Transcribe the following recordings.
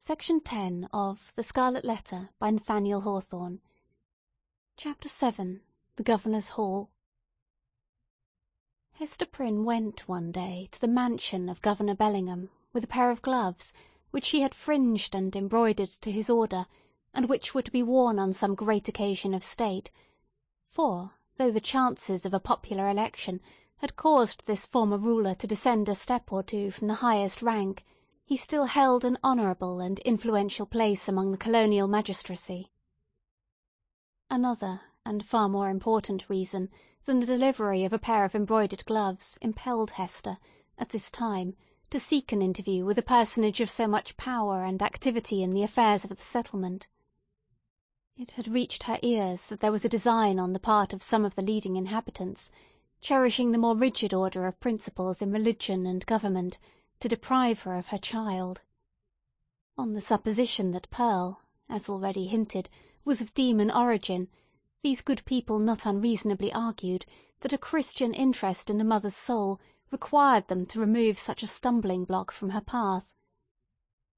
Section 10 of The Scarlet Letter by Nathaniel Hawthorne. Chapter 7. The Governor's Hall. Hester Prynne went one day to the mansion of Governor Bellingham with a pair of gloves, which she had fringed and embroidered to his order, and which were to be worn on some great occasion of state, for, though the chances of a popular election had caused this former ruler to descend a step or two from the highest rank, he still held an honourable and influential place among the colonial magistracy. Another and far more important reason than the delivery of a pair of embroidered gloves impelled Hester, at this time, to seek an interview with a personage of so much power and activity in the affairs of the settlement. It had reached her ears that there was a design on the part of some of the leading inhabitants, cherishing the more rigid order of principles in religion and government, to deprive her of her child. On the supposition that Pearl, as already hinted, was of demon origin, these good people not unreasonably argued that a Christian interest in the mother's soul required them to remove such a stumbling block from her path.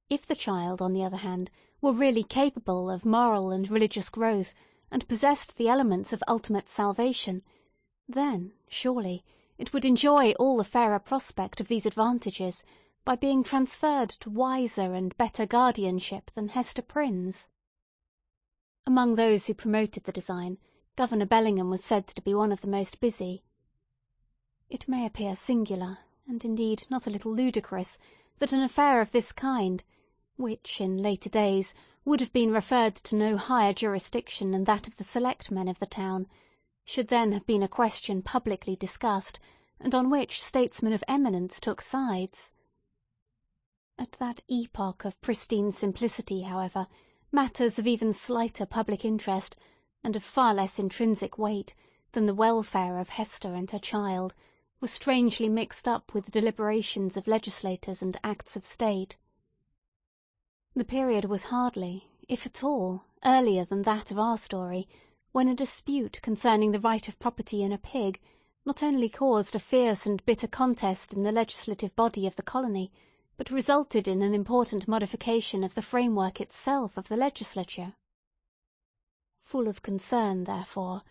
If the child, on the other hand, were really capable of moral and religious growth, and possessed the elements of ultimate salvation, then, surely, it would enjoy all the fairer prospect of these advantages by being transferred to wiser and better guardianship than Hester Prynne's. Among those who promoted the design, Governor Bellingham was said to be one of the most busy. It may appear singular, and indeed not a little ludicrous, that an affair of this kind, which in later days would have been referred to no higher jurisdiction than that of the select men of the town, should then have been a question publicly discussed, and on which statesmen of eminence took sides. At that epoch of pristine simplicity, however, matters of even slighter public interest, and of far less intrinsic weight than the welfare of Hester and her child, were strangely mixed up with the deliberations of legislators and acts of state. The period was hardly, if at all, earlier than that of our story, when a dispute concerning the right of property in a pig not only caused a fierce and bitter contest in the legislative body of the colony, but resulted in an important modification of the framework itself of the legislature. Full of concern, therefore,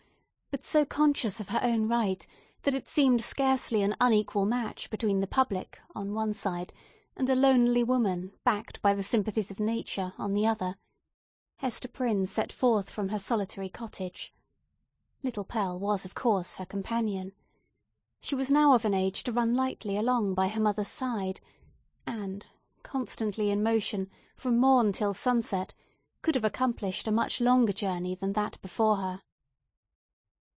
but so conscious of her own right that it seemed scarcely an unequal match between the public, on one side, and a lonely woman, backed by the sympathies of nature, on the other, Hester Prynne set forth from her solitary cottage. Little Pearl was, of course, her companion. She was now of an age to run lightly along by her mother's side, and, constantly in motion from morn till sunset, could have accomplished a much longer journey than that before her.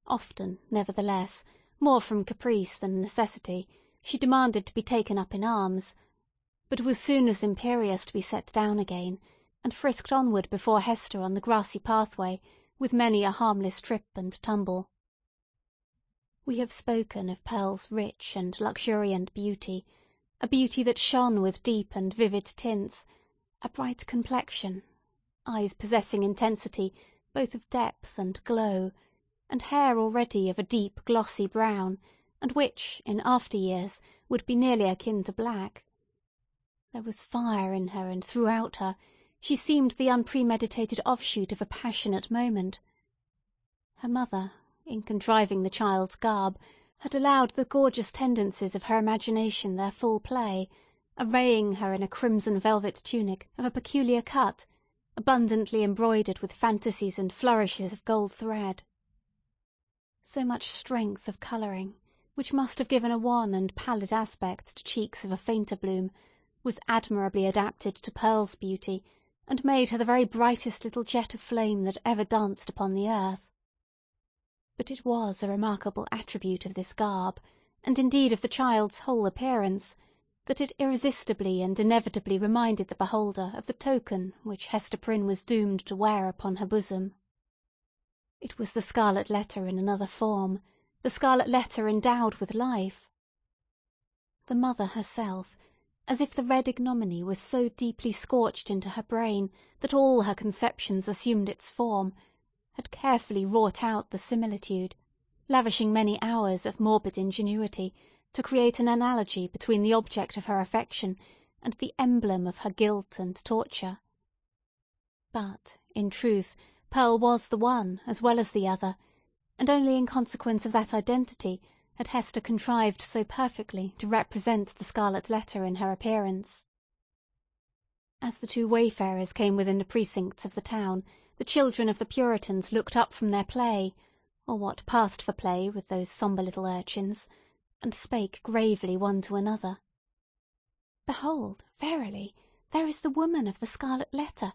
Often, nevertheless, more from caprice than necessity, she demanded to be taken up in arms, but was soon as imperious to be set down again, and frisked onward before Hester on the grassy pathway, with many a harmless trip and tumble. We have spoken of Pearl's rich and luxuriant beauty, a beauty that shone with deep and vivid tints, a bright complexion, eyes possessing intensity both of depth and glow, and hair already of a deep glossy brown, and which, in after years, would be nearly akin to black. There was fire in her, and throughout her she seemed the unpremeditated offshoot of a passionate moment. Her mother, in contriving the child's garb, had allowed the gorgeous tendencies of her imagination their full play, arraying her in a crimson velvet tunic of a peculiar cut, abundantly embroidered with fantasies and flourishes of gold thread. So much strength of colouring, which must have given a wan and pallid aspect to cheeks of a fainter bloom, was admirably adapted to Pearl's beauty, and made her the very brightest little jet of flame that ever danced upon the earth. But it was a remarkable attribute of this garb, and indeed of the child's whole appearance, that it irresistibly and inevitably reminded the beholder of the token which Hester Prynne was doomed to wear upon her bosom. It was the Scarlet Letter in another form, the Scarlet Letter endowed with life. The mother herself, as if the red ignominy was so deeply scorched into her brain that all her conceptions assumed its form, had carefully wrought out the similitude, lavishing many hours of morbid ingenuity to create an analogy between the object of her affection and the emblem of her guilt and torture. But, in truth, Pearl was the one as well as the other, and only in consequence of that identity had Hester contrived so perfectly to represent the Scarlet Letter in her appearance. As the two wayfarers came within the precincts of the town, the children of the Puritans looked up from their play, or what passed for play with those sombre little urchins, and spake gravely one to another. "Behold, verily, there is the woman of the Scarlet Letter,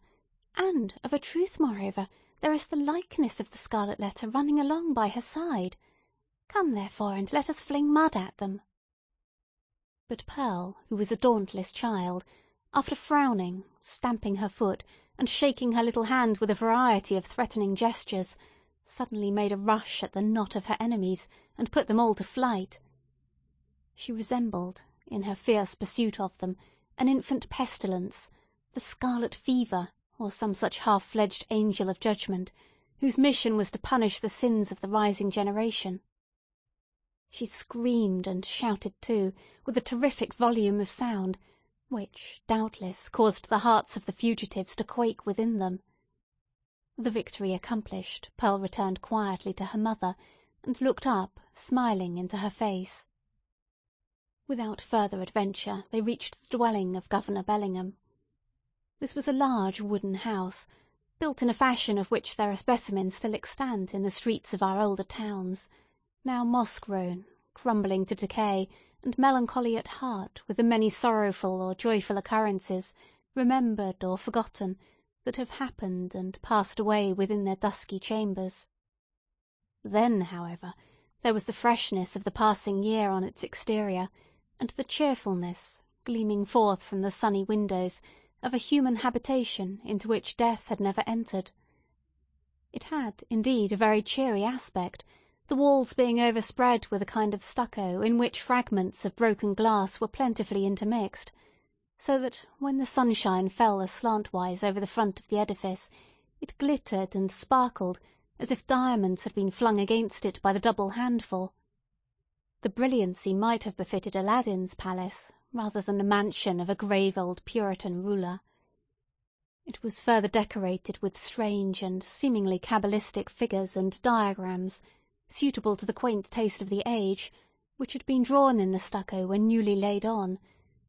and, of a truth, moreover, there is the likeness of the Scarlet Letter running along by her side. Come, therefore, and let us fling mud at them." But Pearl, who was a dauntless child, after frowning, stamping her foot, and shaking her little hand with a variety of threatening gestures, suddenly made a rush at the knot of her enemies, and put them all to flight. She resembled, in her fierce pursuit of them, an infant pestilence, the scarlet fever, or some such half-fledged angel of judgment, whose mission was to punish the sins of the rising generation. She screamed and shouted too, with a terrific volume of sound, which, doubtless, caused the hearts of the fugitives to quake within them. The victory accomplished, Pearl returned quietly to her mother, and looked up, smiling, into her face. Without further adventure they reached the dwelling of Governor Bellingham. This was a large wooden house, built in a fashion of which there are specimens still extant in the streets of our older towns, now moss-grown, crumbling to decay, and melancholy at heart with the many sorrowful or joyful occurrences, remembered or forgotten, that have happened and passed away within their dusky chambers. Then, however, there was the freshness of the passing year on its exterior, and the cheerfulness, gleaming forth from the sunny windows, of a human habitation into which death had never entered. It had, indeed, a very cheery aspect, the walls being overspread with a kind of stucco in which fragments of broken glass were plentifully intermixed, so that, when the sunshine fell aslantwise over the front of the edifice, it glittered and sparkled as if diamonds had been flung against it by the double handful. The brilliancy might have befitted Aladdin's palace, rather than the mansion of a grave old Puritan ruler. It was further decorated with strange and seemingly cabalistic figures and diagrams, suitable to the quaint taste of the age, which had been drawn in the stucco when newly laid on,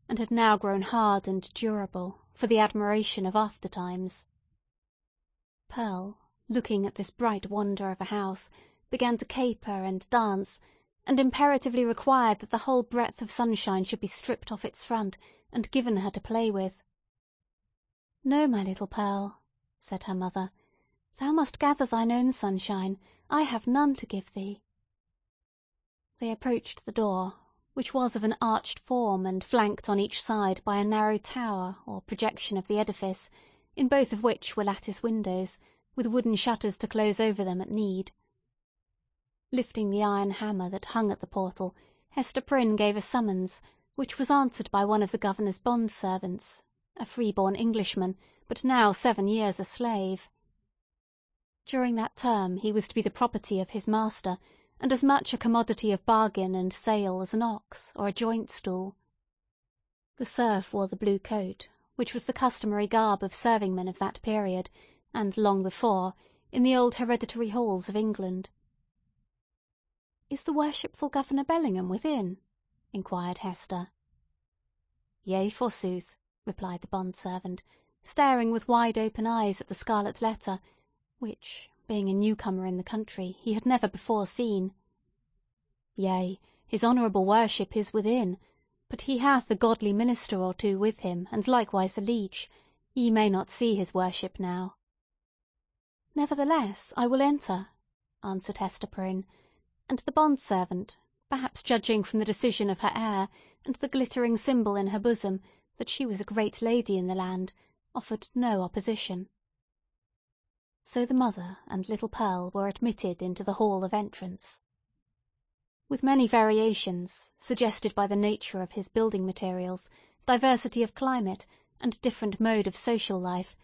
and had now grown hard and durable, for the admiration of after-times. Pearl, looking at this bright wonder of a house, began to caper and dance, and imperatively required that the whole breadth of sunshine should be stripped off its front, and given her to play with. "No, my little Pearl," said her mother, "thou must gather thine own sunshine. I have none to give thee." They approached the door, which was of an arched form and flanked on each side by a narrow tower or projection of the edifice, in both of which were lattice windows, with wooden shutters to close over them at need. Lifting the iron hammer that hung at the portal, Hester Prynne gave a summons, which was answered by one of the governor's bond-servants, a free-born Englishman, but now 7 years a slave. During that term he was to be the property of his master, and as much a commodity of bargain and sale as an ox or a joint-stool. The serf wore the blue coat, which was the customary garb of serving-men of that period, and long before, in the old hereditary halls of England. "Is the worshipful Governor Bellingham within?" inquired Hester. "Yea, forsooth," replied the bond-servant, staring with wide-open eyes at the Scarlet Letter, which, being a newcomer in the country, he had never before seen. "Yea, his honourable worship is within, but he hath a godly minister or two with him, and likewise a leech. Ye may not see his worship now." "Nevertheless, I will enter," answered Hester Prynne, and the bond-servant, perhaps judging from the decision of her air, and the glittering symbol in her bosom, that she was a great lady in the land, offered no opposition. So the mother and little Pearl were admitted into the hall of entrance. With many variations, suggested by the nature of his building materials, diversity of climate, and different mode of social life,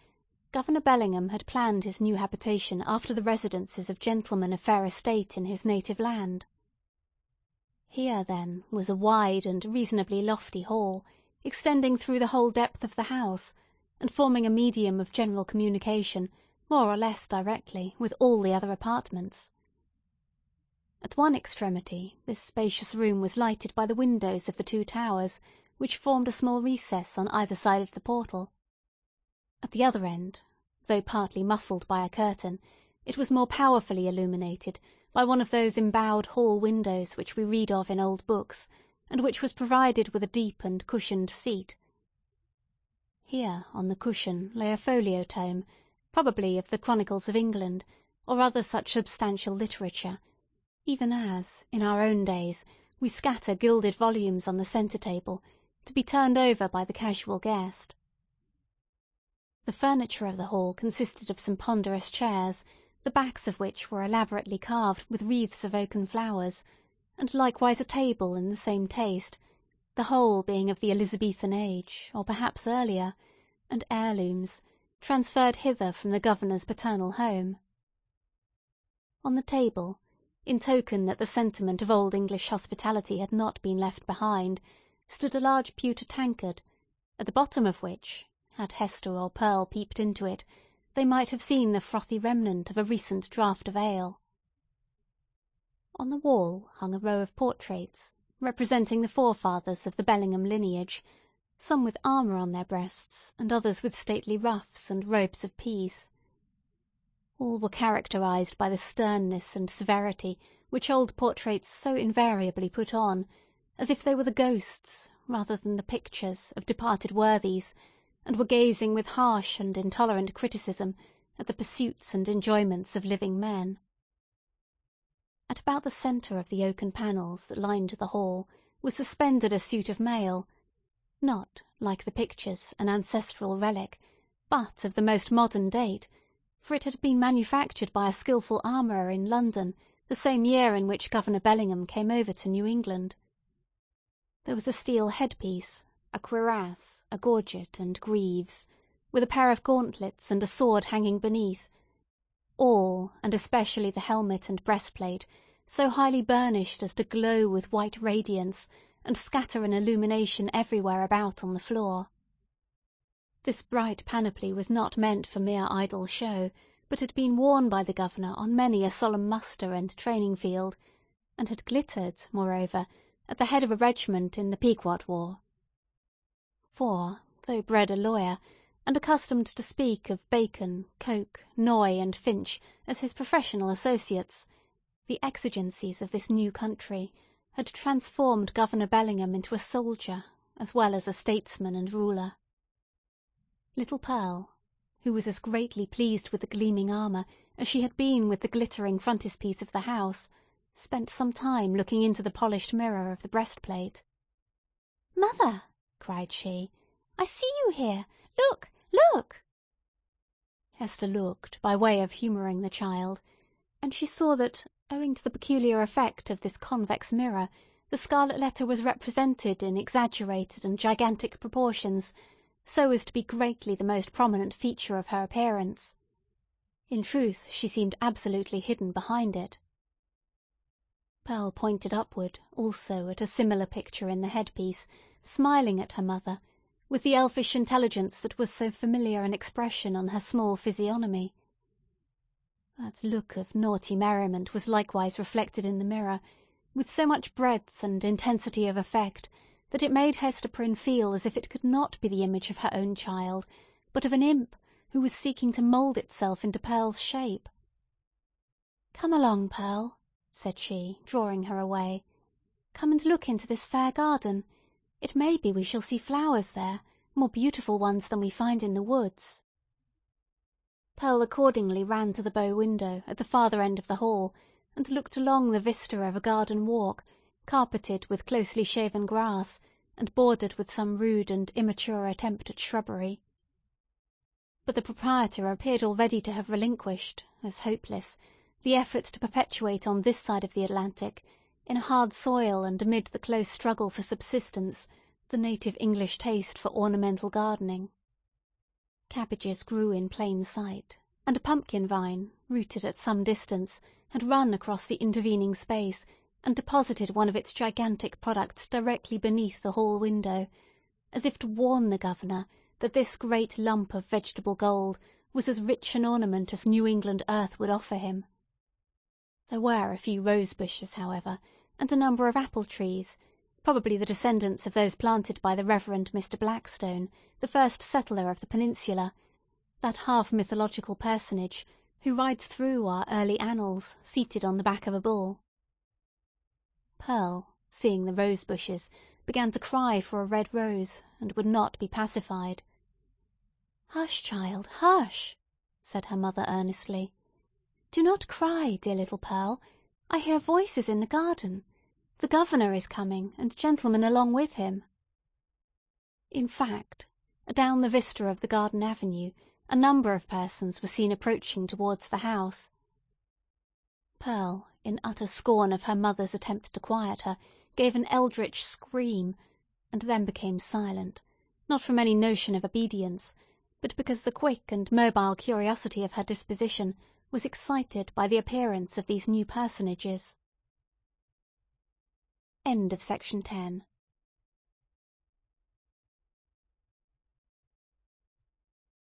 Governor Bellingham had planned his new habitation after the residences of gentlemen of fair estate in his native land. Here, then, was a wide and reasonably lofty hall, extending through the whole depth of the house, and forming a medium of general communication, more or less directly, with all the other apartments. At one extremity this spacious room was lighted by the windows of the two towers, which formed a small recess on either side of the portal. At the other end, though partly muffled by a curtain, it was more powerfully illuminated by one of those embowed hall windows which we read of in old books, and which was provided with a deep and cushioned seat. Here on the cushion lay a folio tome, probably of the Chronicles of England, or other such substantial literature, even as, in our own days, we scatter gilded volumes on the centre-table, to be turned over by the casual guest. The furniture of the hall consisted of some ponderous chairs, the backs of which were elaborately carved with wreaths of oaken flowers, and likewise a table in the same taste, the whole being of the Elizabethan age, or perhaps earlier, and heirlooms, transferred hither from the governor's paternal home. On the table, in token that the sentiment of old English hospitality had not been left behind, stood a large pewter tankard, at the bottom of which, had Hester or Pearl peeped into it, they might have seen the frothy remnant of a recent draught of ale. On the wall hung a row of portraits, representing the forefathers of the Bellingham lineage, some with armour on their breasts, and others with stately ruffs and robes of peace. All were characterized by the sternness and severity which old portraits so invariably put on, as if they were the ghosts, rather than the pictures, of departed worthies, and were gazing with harsh and intolerant criticism at the pursuits and enjoyments of living men. At about the centre of the oaken panels that lined the hall was suspended a suit of mail, not, like the pictures, an ancestral relic, but of the most modern date, for it had been manufactured by a skilful armourer in London the same year in which Governor Bellingham came over to New England. There was a steel headpiece, a cuirass, a gorget, and greaves, with a pair of gauntlets and a sword hanging beneath, all, and especially the helmet and breastplate, so highly burnished as to glow with white radiance and scatter an illumination everywhere about on the floor. This bright panoply was not meant for mere idle show, but had been worn by the governor on many a solemn muster and training field, and had glittered, moreover, at the head of a regiment in the Pequot War. For, though bred a lawyer, and accustomed to speak of Bacon, Coke, Noy, and Finch as his professional associates, the exigencies of this new country had transformed Governor Bellingham into a soldier, as well as a statesman and ruler. Little Pearl, who was as greatly pleased with the gleaming armour as she had been with the glittering frontispiece of the house, spent some time looking into the polished mirror of the breastplate. "Mother!" cried she, "I see you here! Look! Look!" Hester looked, by way of humouring the child, and she saw that, owing to the peculiar effect of this convex mirror, the scarlet letter was represented in exaggerated and gigantic proportions, so as to be greatly the most prominent feature of her appearance. In truth, she seemed absolutely hidden behind it. Pearl pointed upward, also, at a similar picture in the headpiece, smiling at her mother, with the elfish intelligence that was so familiar an expression on her small physiognomy. That look of naughty merriment was likewise reflected in the mirror, with so much breadth and intensity of effect, that it made Hester Prynne feel as if it could not be the image of her own child, but of an imp who was seeking to mould itself into Pearl's shape. "Come along, Pearl," said she, drawing her away. "Come and look into this fair garden. It may be we shall see flowers there, more beautiful ones than we find in the woods." Pearl accordingly ran to the bow window at the farther end of the hall, and looked along the vista of a garden walk, carpeted with closely shaven grass, and bordered with some rude and immature attempt at shrubbery. But the proprietor appeared already to have relinquished, as hopeless, the effort to perpetuate on this side of the Atlantic, in a hard soil and amid the close struggle for subsistence, the native English taste for ornamental gardening. Cabbages grew in plain sight, and a pumpkin vine, rooted at some distance, had run across the intervening space, and deposited one of its gigantic products directly beneath the hall window, as if to warn the governor that this great lump of vegetable gold was as rich an ornament as New England earth would offer him. There were a few rose bushes, however, and a number of apple trees, probably the descendants of those planted by the Reverend Mr. Blackstone, the first settler of the peninsula, that half-mythological personage who rides through our early annals seated on the back of a bull. Pearl, seeing the rose bushes, began to cry for a red rose, and would not be pacified. "Hush, child, hush," said her mother earnestly. "Do not cry, dear little Pearl. I hear voices in the garden. The governor is coming, and gentlemen along with him." In fact, down the vista of the garden avenue, a number of persons were seen approaching towards the house. Pearl, in utter scorn of her mother's attempt to quiet her, gave an eldritch scream, and then became silent, not from any notion of obedience, but because the quick and mobile curiosity of her disposition was excited by the appearance of these new personages. End of Section 10.